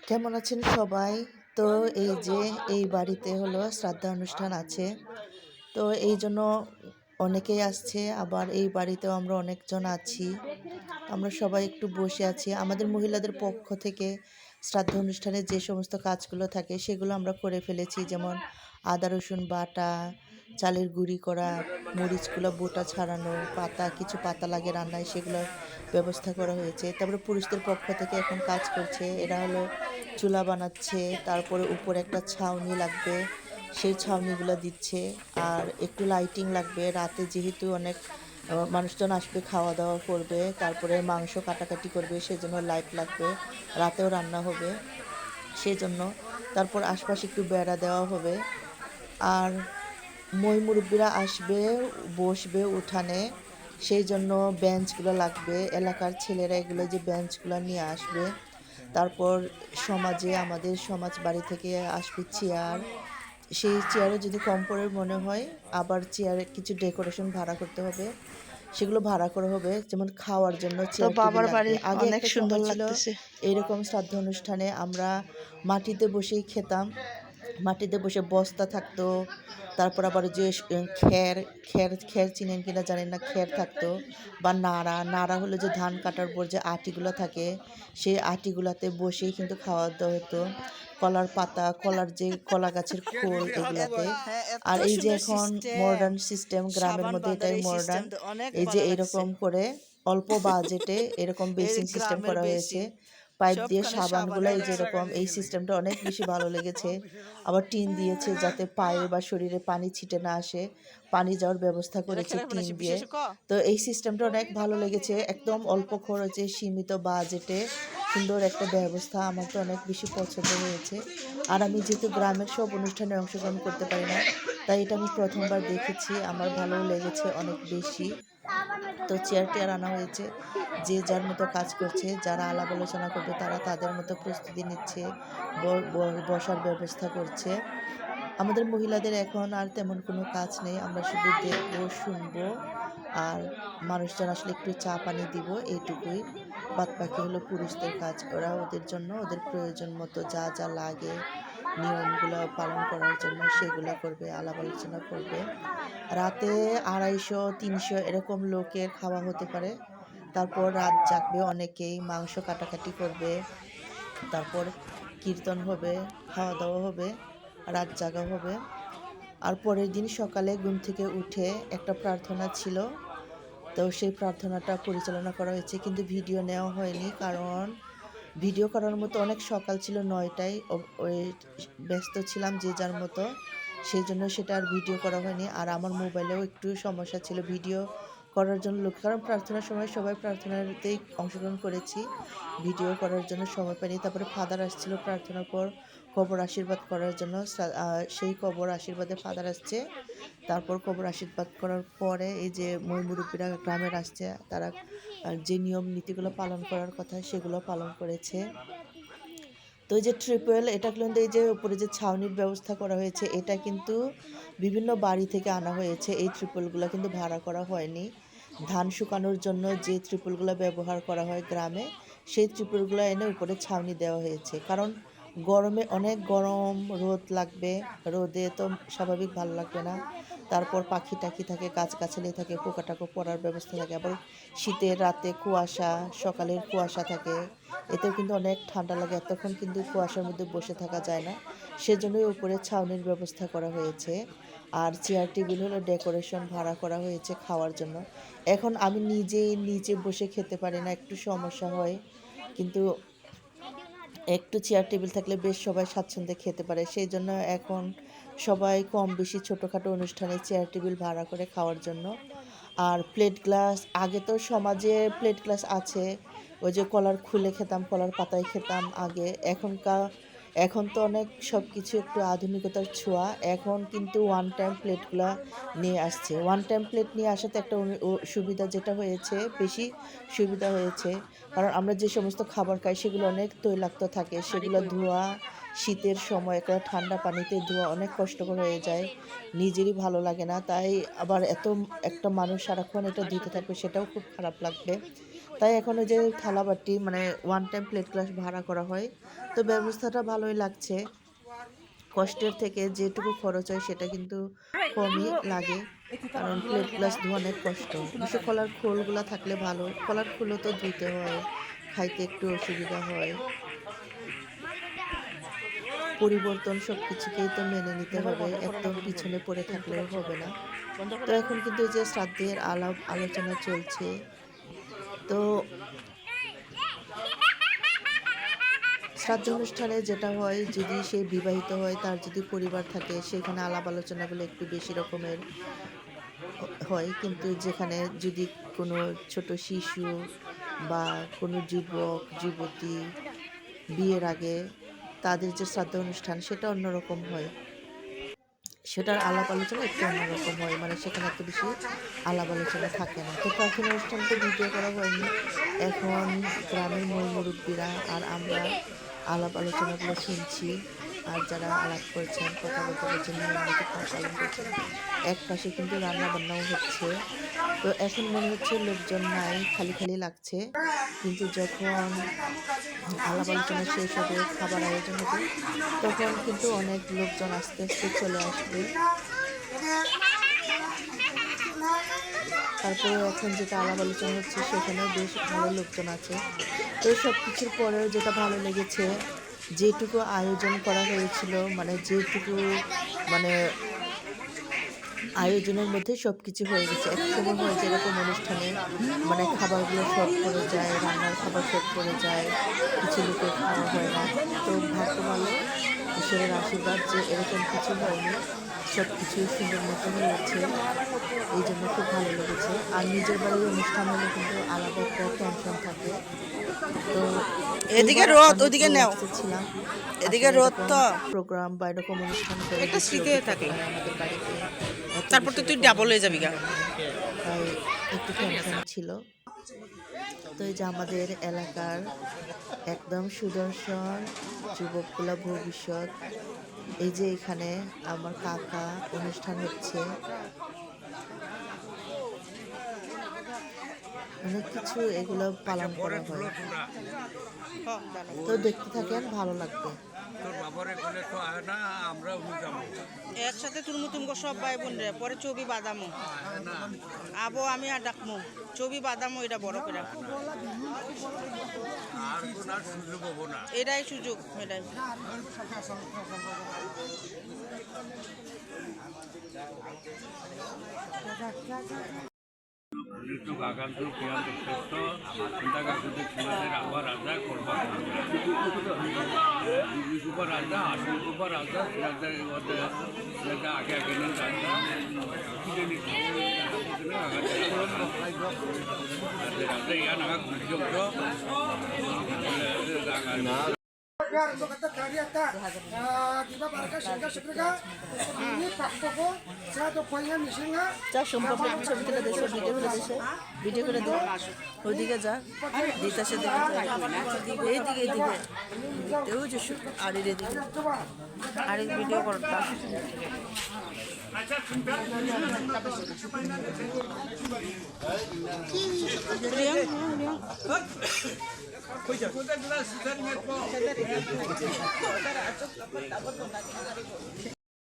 কেমন আছেন সবাই? তো এই যে এই বাড়িতে হলো শ্রাদ্ধ অনুষ্ঠান আছে। তো এইজন্য অনেকেই আসছে, আবার এই বাড়িতেও আমরা অনেকজন আছি। আমরা সবাই একটু বসে আছি। আমাদের মহিলাদের পক্ষ থেকে শ্রাদ্ধ অনুষ্ঠানে যে সমস্ত কাজগুলো থাকে সেগুলো আমরা করে ফেলেছি। যেমন আদা রসুন বাটা, চালের গুঁড়ি করা, মরিচগুলো বোটা ছাড়ানো, কিছু পাতা লাগে রান্নায় সেগুলোর ব্যবস্থা করা হয়েছে। তারপরে পুরুষদের পক্ষ থেকে এখন কাজ করছে। এরা হলো চুলা বানাচ্ছে, তারপরে উপরে একটা ছাউনি লাগবে, সেই ছাউনিগুলো দিচ্ছে। আর একটু লাইটিং লাগবে। রাতে যেহেতু অনেক মানুষজন আসবে, খাওয়া-দাওয়া করবে, তারপরে মাংস কাটাকাটি করবে, সেজন্য লাইট লাগবে। রাতেও রান্না হবে, সেজন্য। তারপর আশপাশে একটু বেড়া দেওয়া হবে। আর মুরব্বিরা আসবে, বসবে উঠানে, সেই জন্য বেঞ্চগুলো লাগবে। এলাকার ছেলেরা এগুলো যে বেঞ্চগুলো নিয়ে আসবে। তারপর আমাদের সমাজ বাড়ি থেকে আসবে চেয়ার। সেই চেয়ারে যদি কম পড়ে মনে হয়, আবার চেয়ারে কিছু ডেকোরেশন ভাড়া করতে হবে। সেগুলো ভাড়া করা হবে। যেমন খাওয়ার জন্য তো চেয়ার টেবিল বাবার লাগবে। বাড়ি আগে অনেক একটা সুন্দর সময় ছিল লাগতেছে। এইরকম শ্রাদ্ধ অনুষ্ঠানে আমরা মাটিতে বসেই খেতাম। মাটিতে বসে বস্তা থাকতো। তারপর আবার যে খের চিনেন কিনা জানি না, খের থাকতো। বা নাড়া হলো যে ধান কাটার পর যে আটিগুলো থাকে, সেই আটিগুলাতে বসেই কিন্তু খাওয়া-দাওয়া হতো। কলার পাতা, কলা গাছের খোল এগুলাতে। হ্যাঁ, এত আর এই যে সুন্দর এখন সিস্টেম। মডার্ন সিস্টেম, গ্রামের সাবান মধ্যে বাঁধার এটাই এই মডার্ন। সিস্টেমটা অনেক এই যে ভালো লাগছে। এরকম করে অল্প বাজেটে এরকম এই বেসিন সিস্টেম গ্রামের করা হয়েছে। বেসিন পাইপ দিয়ে সবখানে সাবানগুলা সাবানের এই যে এরকম, এই সিস্টেমটা অনেক বেশি ভালো লেগেছে। আবার টিন দিয়েছে যাতে পায়ে বা শরীরে পানি ছিটে না আসে। পানি যাওয়ার ব্যবস্থা এটা করেছে খেলার টিন দিয়ে। বিশেষ তো এই সিস্টেমটা অনেক ভালো লেগেছে। একদম অল্প খরচে, সীমিত বাজেটে সুন্দর একটা ব্যবস্থা। আমার তো অনেক বেশি পছন্দ হয়েছে। আর আমি যেহেতু গ্রামের সব অনুষ্ঠানে অংশগ্রহণ করতে পারি না, তাই এটা আমি ১ম বার দেখেছি। আমার ভালোও লেগেছে অনেক বেশি। তো চেয়ার-টেয়ার আনা হয়েছে। যে যার মতো কাজ করছে। যারা আলাপ আলোচনা করবে তারা তাদের মতো প্রস্তুতি নিচ্ছে। ব ব বসার ব্যবস্থা করছে। আমাদের মহিলাদের এখন আর তেমন কোনো কাজ নেই। আমরা শুধু দেখব, শুনবো, আর মানুষজন আসলে একটু চা পানি দিব, এইটুকুই। বাদবাকি হলো পুরুষদের কাজ। ওরা ওদের জন্য ওদের প্রয়োজন মতো যা যা লাগে নিয়মগুলা পালন করার জন্য সেগুলা করবে, আলাপ আলোচনা করবে। রাতে ২৫০-৩০০ এরকম লোকের খাওয়া হতে পারে। তারপর রাত জাগবে অনেকেই, মাংস কাটাকাটি করবে। তারপর কীর্তন হবে, খাওয়া-দাওয়া হবে, রাত জাগা হবে। আর পরের দিন সকালে ঘুম থেকে উঠে একটা প্রার্থনা ছিল। তো সেই প্রার্থনাটা পরিচালনা করা হয়েছে, কিন্তু ভিডিও নেওয়া হয়নি। কারণ ভিডিও করার মতো অনেক সকাল ছিল, ৯টায়। ওই ব্যস্ত ছিলাম যে যার মতো। সেইজন্য সেটা আর ভিডিও করা হয়নি। আর আমার মোবাইলেও একটু সমস্যা ছিল ভিডিও করার জন্য কারণ প্রার্থনার সময় সবাই প্রার্থনাতেই অংশগ্রহণ করেছি। ভিডিও করার জন্য সময় পাইনি। তারপরে ফাদার আসছিল প্রার্থনার পর কবর আশীর্বাদ করার জন্য। সেই কবর আশীর্বাদে ফাদার আসছে। তারপর কবর আশীর্বাদ করার পরে এই যে মুরব্বিরা গ্রামের আসছে, তারা যে নিয়ম নীতিগুলো পালন করার কথা সেগুলো পালন করেছে। তো এই যে ট্রিপল, এটা কিন্তু এই যে উপরে যে ছাউনির ব্যবস্থা করা হয়েছে, এটা কিন্তু বিভিন্ন বাড়ি থেকে আনা হয়েছে। এই ট্রিপলগুলো কিন্তু ভাড়া করা হয়নি। ধান শুকানোর জন্য যে ট্রিপলগুলো ব্যবহার করা হয় গ্রামে, সেই ট্রিপলগুলো এনে উপরে ছাউনি দেওয়া হয়েছে। কারণ গরমে অনেক গরম, রোদ লাগবে। রোদে তো স্বাভাবিক ভালো লাগবে না। তারপর পাখি-টাখি থাকে, গাছগাছালি থাকে, পোকা-টোকা পড়ার ব্যবস্থা থাকে। আবার শীতের রাতে কুয়াশা, সকালের কুয়াশা থাকে। এতেও কিন্তু অনেক ঠান্ডা লাগে। এতক্ষণ কিন্তু কুয়াশার মধ্যে বসে থাকা যায় না। সেজন্যই উপরে ছাউনির ব্যবস্থা করা হয়েছে। আর চেয়ার টেবিল হলো ডেকোরেশন ভাড়া করা হয়েছে খাওয়ার জন্য। এখন আমি নিজেই নিচে বসে খেতে পারি না, একটু সমস্যা হয়। কিন্তু একটু চেয়ার টেবিল থাকলে বেশ সবাই স্বাচ্ছন্দ্যে খেতে পারে। সেইজন্য এখন সবাই কম বেশি ছোটখাটো অনুষ্ঠানে চেয়ার টেবিল ভাড়া করে খাওয়ার জন্য। আর প্লেট গ্লাস, আগে তো সমাজে প্লেট গ্লাস আছে। ওই যে কলার খুলে খেতাম, কলার পাতায় খেতাম আগে। এখন তো অনেক সবকিছু একটু আধুনিকতার ছোঁয়া। এখন কিন্তু ওয়ান টাইম প্লেটগুলা নিয়ে আসছে। ওয়ান টাইম প্লেট নিয়ে আসাতে একটা সুবিধা যেটা হয়েছে, বেশি সুবিধা হয়েছে। কারণ আমরা যে সমস্ত খাবার খাই সেগুলো অনেক তৈলাক্ত থাকে। সেগুলো ধোয়া, শীতের সময় একটা ঠান্ডা পানিতে ধোয়া অনেক কষ্টকর হয়ে যায়। নিজেরই ভালো লাগে না। তাই আবার একটা মানুষ সারাক্ষণ এটা ধুতে থাকবে, সেটাও খুব খারাপ লাগবে। তাই এখন ওই যে থালাবাটি মানে ওয়ান টাইম প্লেট গ্লাস ভাড়া করা হয়। তো ব্যবস্থাটা ভালোই লাগছে। কষ্টের থেকে যেটুকু খরচ হয় সেটা কিন্তু কমই লাগে, কারণ প্লেট গ্লাস ধোয়া অনেক কষ্ট। বিশেষ কলার খোলগুলা থাকলে ভালো, কলার খোলও তো ধুতে হয়, খাইতে একটু অসুবিধা হয়। পরিবর্তন সব কিছুকেই তো মেনে নিতে হবে, একদম পিছনে পড়ে থাকলেও হবে না। তো এখন কিন্তু এই যে শ্রাদ্ধের আলাপ আলোচনা চলছে। তো শ্রাদ্ধ অনুষ্ঠানে যেটা হয়, যদি সে বিবাহিত হয়, তার যদি পরিবার থাকে, সেখানে আলাপ আলোচনাগুলো একটু বেশি রকমের হয়। কিন্তু যেখানে যদি কোনো ছোট শিশু বা কোনো যুবক যুবতী বিয়ের আগে তাদের যে শ্রাদ্ধ অনুষ্ঠান সেটা অন্যরকম হয়, সেটার আলাপ আলোচনা একটু অন্যরকম হয়, মানে সেখানে এত বেশি আলাপ আলোচনা থাকে না। তো প্রাচীন অনুষ্ঠানকে ভিডিও করা হয়নি। এখন গ্রামের মূল মুরব্বীরা আর আমরা আলাপ আলোচনাগুলো শুনছি, আর যারা আলাপ করছেন, কথা বলতে বলছেন, নিয়ম নীতি পালন করছেন, এক পাশে কিন্তু রান্না বান্নাও হচ্ছে। তো এখন মনে হচ্ছে লোকজন নাই, খালি খালি লাগছে। কিন্তু যখন আলাপ আলোচনা শেষ হবে, খাবার আয়োজন হবে, তখন কিন্তু অনেক লোকজন আস্তে আস্তে চলে আসবে। তারপরে এখন যেটা আলাপ আলোচনা হচ্ছে সেখানেও বেশ ভালো লোকজন আছে। তো সব কিছুর পরেও যেটা ভালো লেগেছে, যেটুকু আয়োজন করা হয়েছিল, মানে যেটুকু মানে আয়োজনের মধ্যে সব কিছু হয়ে গেছে। একসময় হয় যে এরকম অনুষ্ঠানে মানে খাবারগুলো শর্ট পড়ে যায়, রান্নার খাবার শর্ট পড়ে যায়, কিছু লোকের খাওয়া হয় না। তো ভাগ্য ভালো, ঈশ্বরের আশীর্বাদ যে এরকম কিছু হয়নি, সব কিছুই সুন্দর মতো হয়েছে। এই জন্য খুব ভালো লেগেছে। আর নিজের বাড়ির অনুষ্ঠান হলে কিন্তু আলাদা একটা টেনশন থাকে। তো এদিকে রোদ, ওদিকে নেও। ছিলাম এদিকে রোদ তো প্রোগ্রাম বা এরকম অনুষ্ঠান করে একটা স্মৃতি হয়ে থাকে। আমাদের বাড়িতে। তারপর তো তুই ডাবল হয়ে যাবি গা। তাই একটু টেনশন ছিল। তো এই যে আমাদের এলাকার একদম সুদর্শন যুবকগুলা ভবিষ্যৎ, এই যে এখানে আমার কাকা অনুষ্ঠান হচ্ছে, অনেক কিছু এগুলো পালন করা হয়। তো দেখতে থাকেন, ভালো লাগবে। একসাথে তুলমু তুমগো সব ভাই বোন রে, পরে ছবি বাদামো আবো আমি আর ডাকমু ছবি বাদামো, এটা বড় করে এটাই সুযোগ, এটাই। আকান্ত ক্রিয়ান্ত শ্রেষ্ঠ চিন্তা কাকুদের ছেলেদের আবার রাজা করবা উপর রাজা আসল উপর রাজা রাজা আগে আগে নেন রাজা রাজা ইয়া নাগা গুজব যা সম্ভব ছবি তুলে দিয়েছে, ভিডিও করে দিয়েছে, ভিডিও করে দিবে। ওইদিকে যা দিতেছে, এইদিকে এইদিকে ওই যে আড়ির এদিকে আড়ির ভিডিও করতা।